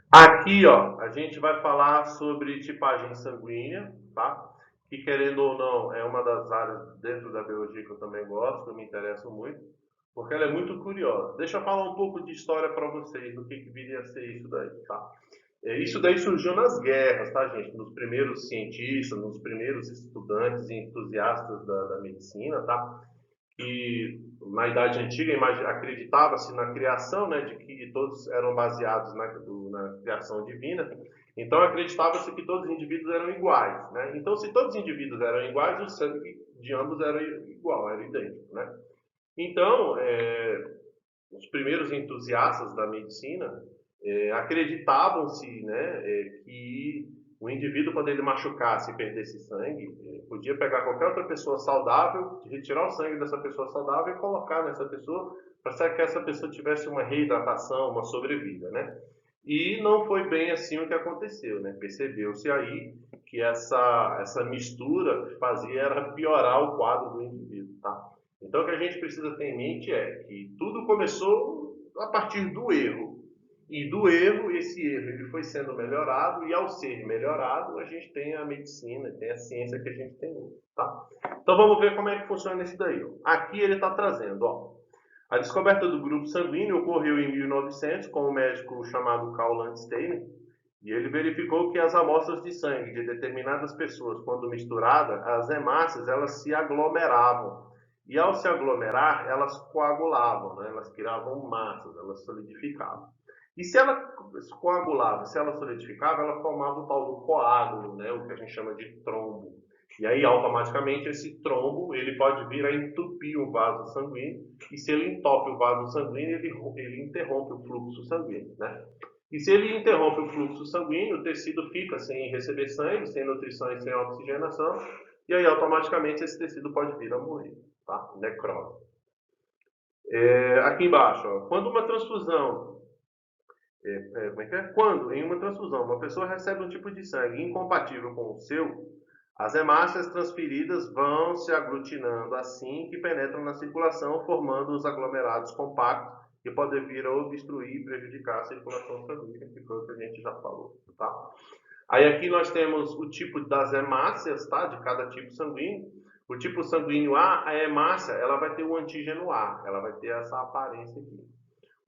Aqui, ó, a gente vai falar sobre tipagem sanguínea, tá? Que, querendo ou não, é uma das áreas dentro da biologia que eu também gosto, que eu me interesso muito, porque ela é muito curiosa. Deixa eu falar um pouco de história para vocês, do que viria a ser isso daí, tá? Isso daí surgiu nas guerras, tá, gente? Nos primeiros cientistas, nos primeiros estudantes e entusiastas da medicina, tá? Que na Idade Antiga acreditava-se na criação, né, de que todos eram baseados na criação divina. Então acreditava-se que todos os indivíduos eram iguais, né? Então, se todos os indivíduos eram iguais, o sangue de ambos era igual, era idêntico, né? Então, os primeiros entusiastas da medicina acreditavam-se, né, que o indivíduo, quando ele machucasse e perdesse sangue, podia pegar qualquer outra pessoa saudável, retirar o sangue dessa pessoa saudável e colocar nessa pessoa, para que essa pessoa tivesse uma reidratação, uma sobrevida, né? E não foi bem assim o que aconteceu, né? Percebeu-se aí que essa mistura fazia era piorar o quadro do indivíduo, tá? Então, o que a gente precisa ter em mente é que tudo começou a partir do erro. E do erro, esse erro ele foi sendo melhorado, e ao ser melhorado, a gente tem a medicina, tem a ciência que a gente tem hoje, tá? Então, vamos ver como é que funciona isso daí. Ó. Aqui ele está trazendo, ó. A descoberta do grupo sanguíneo ocorreu em 1900 com um médico chamado Karl Landsteiner, e ele verificou que as amostras de sangue de determinadas pessoas, quando misturadas, as hemácias, elas se aglomeravam. E ao se aglomerar, elas coagulavam, né? Elas criavam massas, elas solidificavam. E se ela coagulava, se ela solidificava, ela formava o tal do coágulo, né? O que a gente chama de trombo. E aí, automaticamente, esse trombo ele pode vir a entupir o vaso sanguíneo, e se ele entope o vaso sanguíneo, ele interrompe o fluxo sanguíneo, né? E se ele interrompe o fluxo sanguíneo, o tecido fica sem receber sangue, sem nutrição e sem oxigenação, e aí automaticamente esse tecido pode vir a morrer, tá? Necrose. Aqui embaixo, ó, quando uma transfusão, Quando em uma transfusão uma pessoa recebe um tipo de sangue incompatível com o seu, as hemácias transferidas vão se aglutinando assim que penetram na circulação, formando os aglomerados compactos que podem vir a obstruir e prejudicar a circulação sanguínea, que foi o que a gente já falou, tá? Aí aqui nós temos o tipo das hemácias, tá? De cada tipo sanguíneo. O tipo sanguíneo A, a hemácia, ela vai ter o antígeno A, ela vai ter essa aparência aqui.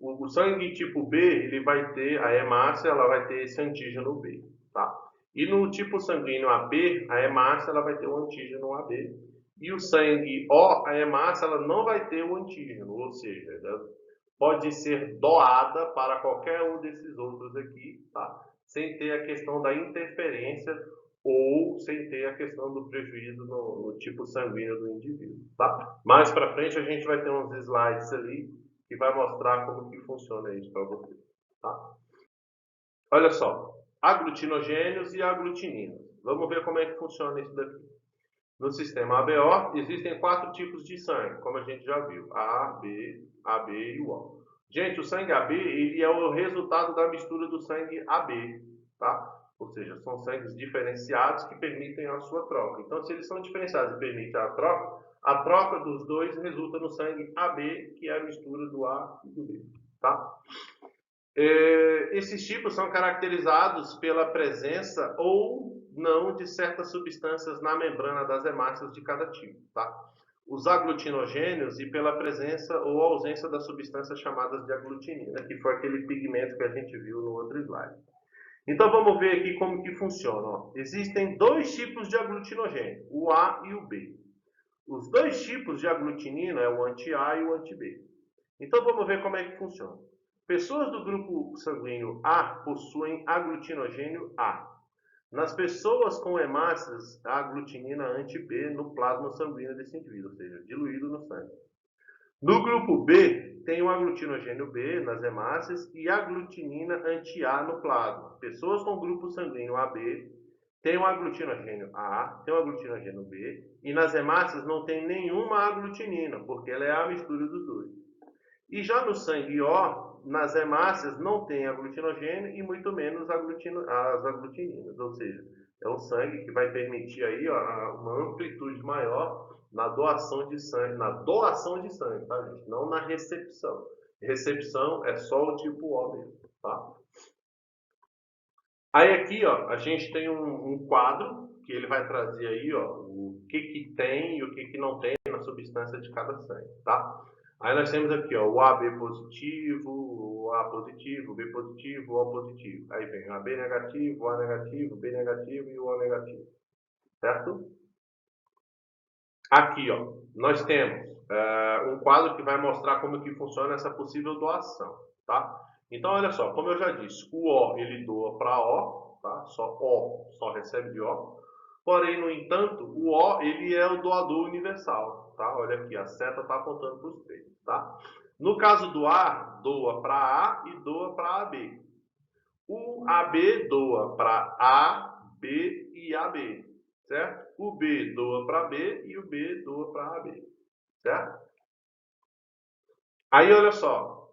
O sangue tipo B, ele vai ter a hemácia, ela vai ter esse antígeno B, tá? E no tipo sanguíneo AB, a hemácia, ela vai ter o antígeno AB. E o sangue O, a hemácia, ela não vai ter o antígeno, ou seja, ela pode ser doada para qualquer um desses outros aqui, tá? Sem ter a questão da interferência ou sem ter a questão do prejuízo no tipo sanguíneo do indivíduo, tá? Mais para frente a gente vai ter uns slides ali que vai mostrar como que funciona isso para você, tá? Olha só, aglutinogênios e aglutininas. Vamos ver como é que funciona isso daqui. No sistema ABO, existem 4 tipos de sangue, como a gente já viu. A, B, AB e o O. Gente, o sangue AB ele é o resultado da mistura do sangue AB, tá? Ou seja, são sangues diferenciados que permitem a sua troca. Então, se eles são diferenciados e permitem a troca dos dois resulta no sangue AB, que é a mistura do A e do B. Tá? Esses tipos são caracterizados pela presença ou não de certas substâncias na membrana das hemácias de cada tipo. Tá? Os aglutinogênios e pela presença ou ausência das substâncias chamadas de aglutinina, que foi aquele pigmento que a gente viu no outro slide. Então vamos ver aqui como que funciona. Ó. Existem dois tipos de aglutinogênio, o A e o B. Os dois tipos de aglutinina é o anti-A e o anti-B. Então vamos ver como é que funciona. Pessoas do grupo sanguíneo A possuem aglutinogênio A. Nas pessoas com hemácias, a aglutinina anti-B no plasma sanguíneo desse indivíduo, ou seja, diluído no sangue. No grupo B, tem o aglutinogênio B nas hemácias e aglutinina anti-A no plasma. Pessoas com grupo sanguíneo AB têm o aglutinogênio A, tem o aglutinogênio B, e nas hemácias não tem nenhuma aglutinina, porque ela é a mistura dos dois. E já no sangue O, nas hemácias não tem aglutinogênio e muito menos as aglutininas, ou seja, é um sangue que vai permitir aí uma amplitude maior na doação de sangue, tá, gente? Não na recepção. Recepção é só o tipo O mesmo, tá? Aí aqui, ó, a gente tem um quadro que ele vai trazer aí, ó, o que tem e o que não tem na substância de cada sangue, tá? Aí nós temos aqui, ó, o AB positivo, o A positivo, o B positivo, o O positivo. Aí vem o AB negativo, o A negativo, o B negativo e o O negativo, certo? Aqui, ó, nós temos um quadro que vai mostrar como que funciona essa possível doação, tá? Então, olha só, como eu já disse, o O ele doa para O, tá? O só recebe de O. Porém, no entanto, o O ele é o doador universal, tá? Olha aqui, a seta está apontando para os três, tá? No caso do A, doa para A e doa para AB. O AB doa para A, B e AB, certo? O B doa para B e o B doa para AB, certo? Aí, olha só,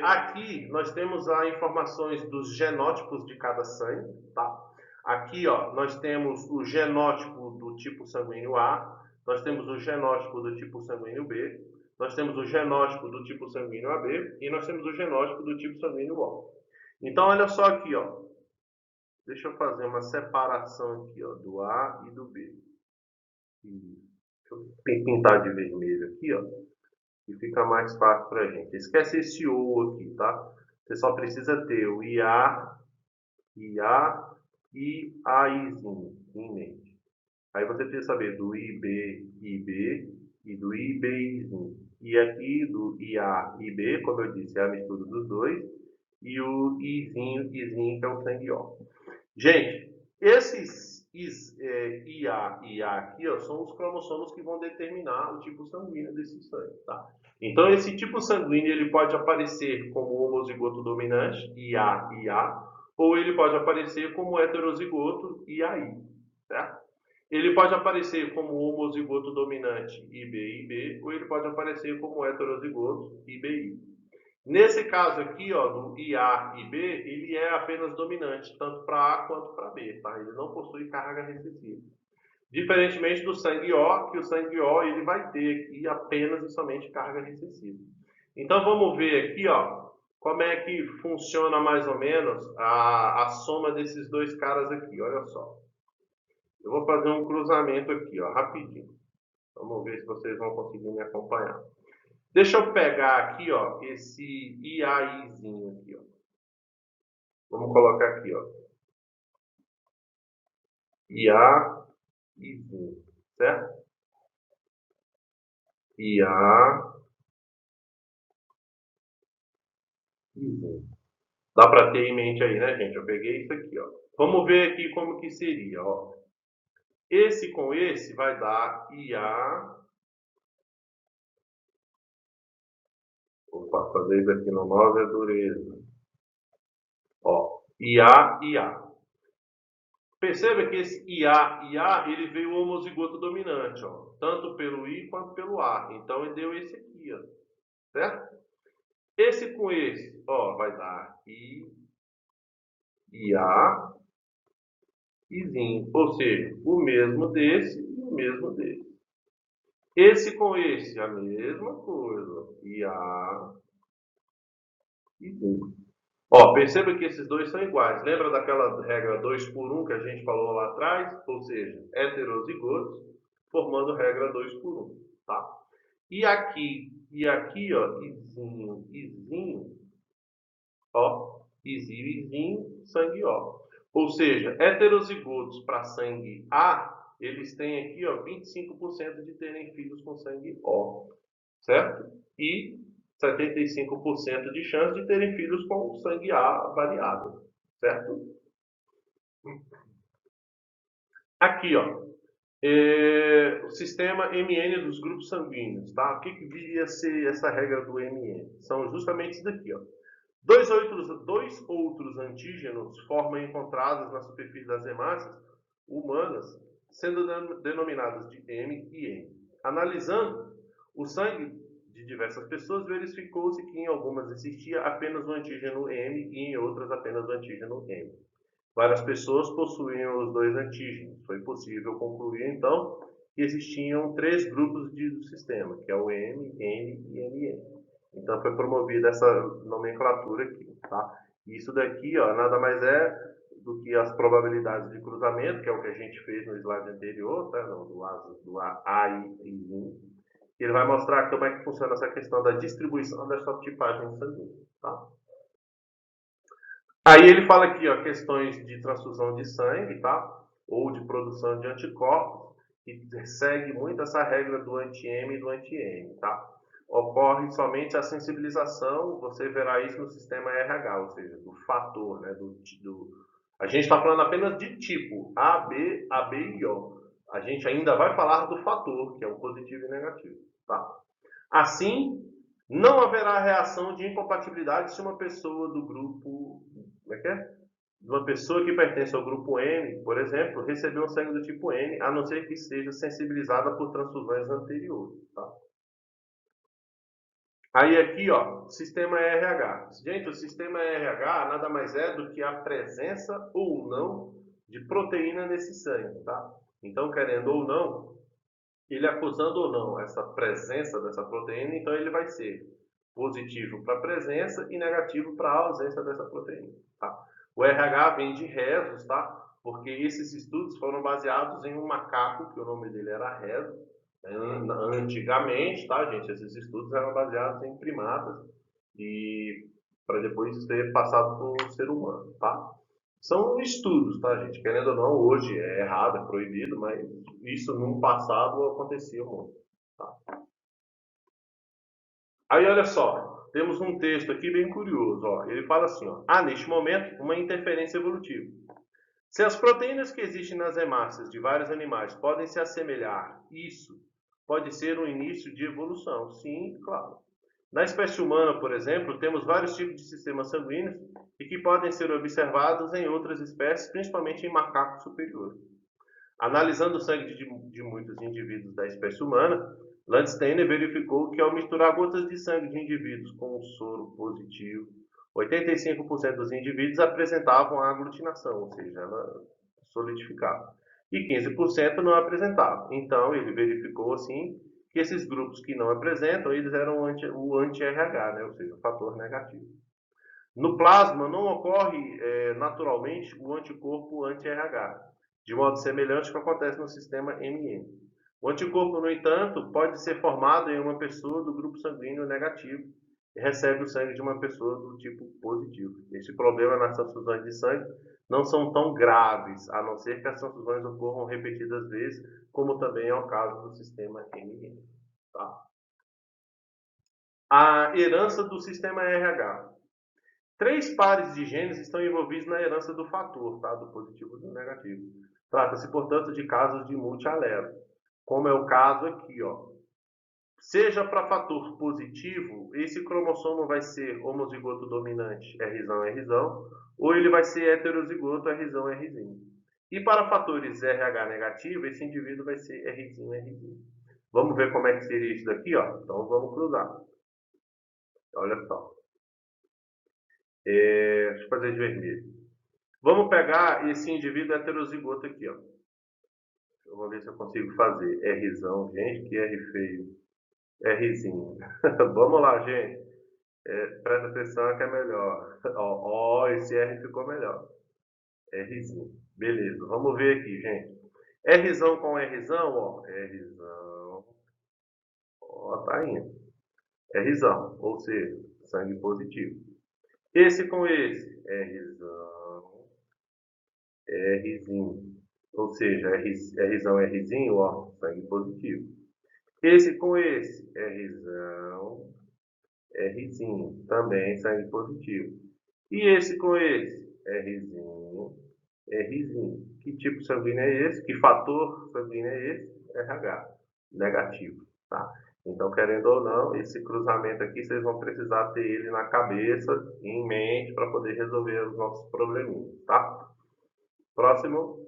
aqui nós temos as informações dos genótipos de cada sangue, tá? Aqui, ó, nós temos o genótipo do tipo sanguíneo A, nós temos o genótipo do tipo sanguíneo B, nós temos o genótipo do tipo sanguíneo AB e nós temos o genótipo do tipo sanguíneo O. Então, olha só aqui, ó. Deixa eu fazer uma separação aqui, ó, do A e do B. Deixa eu pintar de vermelho aqui, ó, e fica mais fácil para a gente. Esquece esse O aqui, tá? Você só precisa ter o IA e AIzinho em mente. Aí você precisa saber do IB, IB e do IBIzinho. E aqui do IA, IB, como eu disse, é a mistura dos dois. E o Izinho, Izinho, que é o sangue O. Gente, esses IA e A aqui, ó, são os cromossomos que vão determinar o tipo sanguíneo desse sangue, tá? Então, esse tipo sanguíneo ele pode aparecer como homozigoto dominante, IA e A, ou ele pode aparecer como heterozigoto, IAI, certo? Ele pode aparecer como homozigoto dominante, IB, ou ele pode aparecer como heterozigoto, IBI. Nesse caso aqui, ó, do IA e B, ele é apenas dominante, tanto para A quanto para B, tá? Ele não possui carga recessiva. Diferentemente do sangue O, que o sangue O ele vai ter aqui apenas e somente carga recessiva. Então vamos ver aqui, ó, como é que funciona mais ou menos a soma desses dois caras aqui, olha só. Eu vou fazer um cruzamento aqui, ó, rapidinho. Vamos ver se vocês vão conseguir me acompanhar. Deixa eu pegar aqui, ó, esse IAIzinho aqui, ó. Vamos colocar aqui, ó. IAIzinho, certo? IAIzinho. Dá para ter em mente aí, né, gente? Eu peguei isso aqui, ó. Vamos ver aqui como que seria, ó. Esse com esse vai dar IA. Opa, fazer isso aqui no 9 é dureza. Ó, IA. Perceba que esse IA, ele veio homozigoto dominante, ó, tanto pelo I quanto pelo A. Então, ele deu esse aqui, ó, certo? Esse com esse, ó, vai dar IA Izinho. Ou seja, o mesmo desse e o mesmo desse. Esse com esse, a mesma coisa. IA, Izinho. Ó, perceba que esses dois são iguais. Lembra daquela regra 2 por 1 que a gente falou lá atrás? Ou seja, heterozigotos formando regra 2 por 1, tá? E aqui, ó, izinho, izinho, ó, izinho, izinho, sangue O. Ou seja, heterozigotos para sangue A, eles têm aqui, ó, 25% de terem filhos com sangue O, certo? E 75% de chance de terem filhos com sangue A variado, certo? Aqui, ó, o sistema MN dos grupos sanguíneos, tá? O que viria a ser essa regra do MN? São justamente isso daqui, ó. Dois outros antígenos formam encontrados na superfície das hemácias humanas, sendo denominadas de M e N. Analisando o sangue de diversas pessoas, verificou-se que em algumas existia apenas o antígeno M e em outras apenas o antígeno M. Várias pessoas possuíam os dois antígenos. Foi possível concluir, então, que existiam três grupos do sistema, que é o M, N e MN. Então, foi promovida essa nomenclatura aqui, tá? Isso daqui, ó, nada mais é do que as probabilidades de cruzamento, que é o que a gente fez no slide anterior, tá? Do A e I. Ele vai mostrar como é que funciona essa questão da distribuição dessa tipagem sanguínea, tá? Aí ele fala aqui, ó, questões de transfusão de sangue, tá? Ou de produção de anticorpos, que segue muito essa regra do anti-M e do anti-N, tá? Ocorre somente a sensibilização, você verá isso no sistema RH, ou seja, do fator, né? A gente está falando apenas de tipo, A, B e O. A gente ainda vai falar do fator, que é o positivo e negativo, tá? Assim, não haverá reação de incompatibilidade se uma pessoa do grupo. Como é que é? Uma pessoa que pertence ao grupo N, por exemplo, recebeu um sangue do tipo N, a não ser que seja sensibilizada por transfusões anteriores. Tá? Aí aqui, ó, sistema RH. Gente, o sistema RH nada mais é do que a presença ou não de proteína nesse sangue, tá? Então, querendo ou não, ele acusando ou não essa presença dessa proteína, então ele vai ser positivo para a presença e negativo para a ausência dessa proteína. Tá? O RH vem de rezos, tá? Porque esses estudos foram baseados em um macaco, que o nome dele era Rezo. Antigamente, tá, gente? Esses estudos eram baseados em primatas e para depois ser passado para o ser humano, tá? São estudos, tá, gente? Querendo ou não, hoje é errado, é proibido, mas isso no passado acontecia muito. Tá? Aí, olha só, temos um texto aqui bem curioso. Ó. Ele fala assim, ó, há neste momento uma interferência evolutiva. Se as proteínas que existem nas hemácias de vários animais podem se assemelhar, isso pode ser um início de evolução. Sim, claro. Na espécie humana, por exemplo, temos vários tipos de sistemas sanguíneos e que podem ser observados em outras espécies, principalmente em macacos superiores. Analisando o sangue de muitos indivíduos da espécie humana, Landsteiner verificou que ao misturar gotas de sangue de indivíduos com um soro positivo, 85% dos indivíduos apresentavam a aglutinação, ou seja, ela solidificava, e 15% não apresentavam. Então, ele verificou, assim, que esses grupos que não apresentam, eles eram o anti-RH, né? Ou seja, o fator negativo. No plasma, não ocorre naturalmente o anticorpo anti-RH, de modo semelhante ao que acontece no sistema MN. O anticorpo, no entanto, pode ser formado em uma pessoa do grupo sanguíneo negativo e recebe o sangue de uma pessoa do tipo positivo. Este problema nas transfusões de sangue não são tão graves, a não ser que as transfusões ocorram repetidas vezes, como também é o caso do sistema MN. Tá? A herança do sistema RH. Três pares de genes estão envolvidos na herança do fator, tá? Do positivo e do negativo. Trata-se, portanto, de casos de multialelo, como é o caso aqui, ó. Seja para fator positivo, esse cromossomo vai ser homozigoto dominante R, ou ele vai ser heterozigoto R. E para fatores RH negativo, esse indivíduo vai ser R. Vamos ver como é que seria isso daqui, ó. Então vamos cruzar. Olha só. Deixa eu fazer de vermelho. Vamos pegar esse indivíduo heterozigoto aqui, ó. Eu vou ver se eu consigo fazer. Rzão, gente, que R feio. Rzinho. Vamos lá, gente. Presta atenção que é melhor. Ó, esse R ficou melhor. Rzinho. Beleza, vamos ver aqui, gente. Rzão com Rzão, ó. Rzão. Ó, tá indo. Rzão, ou seja, sangue positivo. Esse com esse. Rzão. Rzinho. Ou seja, Rzão, Rzinho, ó, sangue positivo. Esse com esse. Rzão. Rzinho, também sangue positivo. E esse com esse? Rzinho, Rzinho. Que tipo sanguíneo é esse? Que fator sanguíneo é esse? RH, negativo, tá? Então, querendo ou não, esse cruzamento aqui, vocês vão precisar ter ele na cabeça, em mente, para poder resolver os nossos probleminhas, tá? Próximo.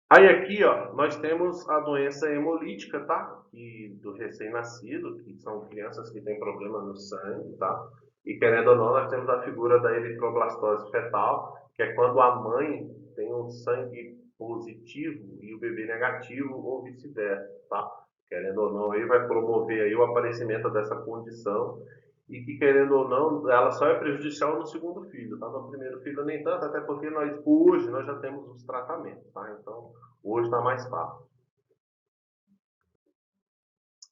Aí aqui, ó, nós temos a doença hemolítica, tá? E do recém-nascido, que são crianças que têm problema no sangue, tá? E querendo ou não, nós temos a figura da eritroblastose fetal, que é quando a mãe tem um sangue positivo e o bebê negativo ou vice-versa, tá? Querendo ou não, aí vai promover aí o aparecimento dessa condição e que, querendo ou não, ela só é prejudicial no segundo filho, tá? No primeiro filho nem tanto, até porque hoje nós já temos os tratamentos, tá? Então, hoje está mais fácil.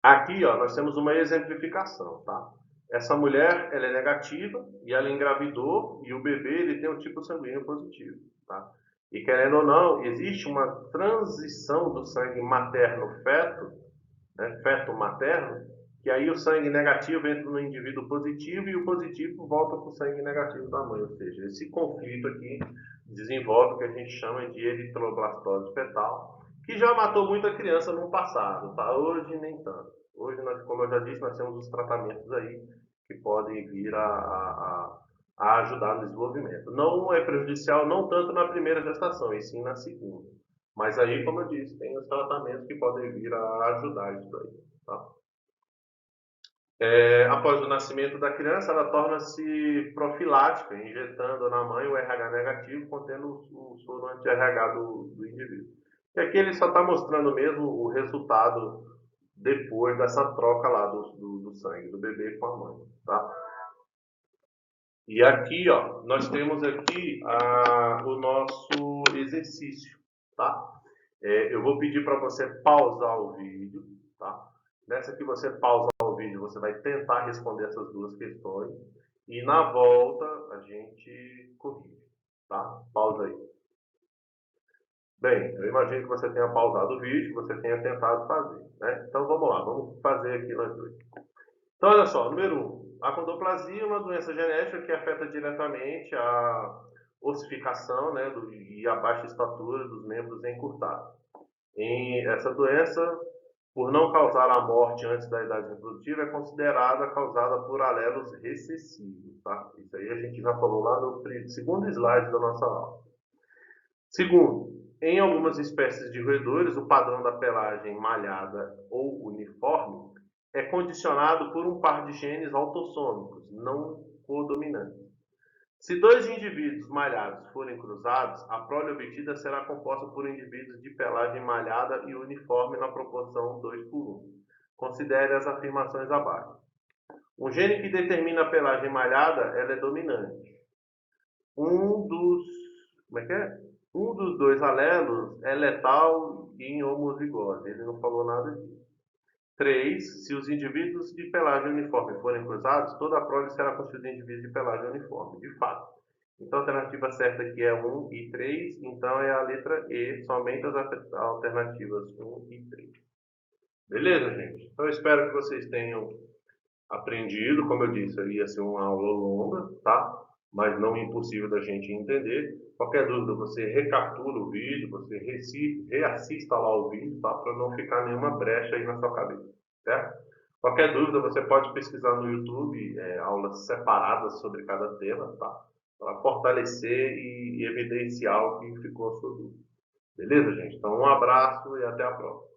Aqui, ó, nós temos uma exemplificação, tá? Essa mulher, ela é negativa e ela engravidou e o bebê, ele tem um tipo sanguíneo positivo, tá? E querendo ou não, existe uma transição do sangue materno-feto, né, feto-materno, que aí o sangue negativo entra no indivíduo positivo e o positivo volta para o sangue negativo da mãe. Ou seja, esse conflito aqui desenvolve o que a gente chama de eritroblastose fetal, que já matou muita criança no passado, tá? Hoje nem tanto. Hoje, nós, como eu já disse, nós temos os tratamentos aí que podem vir a ajudar no desenvolvimento. Não é prejudicial, não tanto na primeira gestação, e sim na segunda. Mas aí, como eu disse, tem os tratamentos que podem vir a ajudar isso aí, tá? Após o nascimento da criança, ela torna-se profilática, injetando na mãe o RH negativo, contendo o soro anti-RH do indivíduo. E aqui ele só está mostrando mesmo o resultado depois dessa troca lá do sangue do bebê com a mãe, tá? E aqui, ó, nós temos aqui o nosso exercício, tá? Eu vou pedir para você pausar o vídeo, tá? Nessa que você pausar o vídeo, você vai tentar responder essas duas questões e na volta a gente corrige, tá? Pausa aí. Bem, eu imagino que você tenha pausado o vídeo, que você tenha tentado fazer, né? Então vamos lá, vamos fazer aqui nós dois. Então olha só, número 1, acondroplasia é uma doença genética que afeta diretamente a ossificação, né, e a baixa estatura dos membros encurtados. Essa doença, por não causar a morte antes da idade reprodutiva, é considerada causada por alelos recessivos, tá? Isso aí a gente já falou lá no segundo slide da nossa aula. Segundo, em algumas espécies de roedores, o padrão da pelagem malhada ou uniforme é condicionado por um par de genes autossômicos, não codominantes. Se dois indivíduos malhados forem cruzados, a prole obtida será composta por indivíduos de pelagem malhada e uniforme na proporção 2:1. Considere as afirmações abaixo. Um gene que determina a pelagem malhada, ela é dominante. Um dos, como é que é? Um dos dois alelos é letal em homozigose. Ele não falou nada disso. 3. Se os indivíduos de pelagem uniforme forem cruzados, toda a prole será constituída de indivíduos de pelagem uniforme, de fato. Então, a alternativa certa aqui é 1 e 3, então é a letra E, somente as alternativas 1 e 3. Beleza, gente? Então, eu espero que vocês tenham aprendido. Como eu disse, ia ser uma aula longa, tá? Mas não impossível da gente entender. Qualquer dúvida, você recaptura o vídeo, você reassista lá o vídeo, tá? Para não ficar nenhuma brecha aí na sua cabeça, certo? Qualquer dúvida, você pode pesquisar no YouTube aulas separadas sobre cada tema, tá? Para fortalecer e evidenciar o que ficou a sua dúvida. Beleza, gente? Então, um abraço e até a próxima.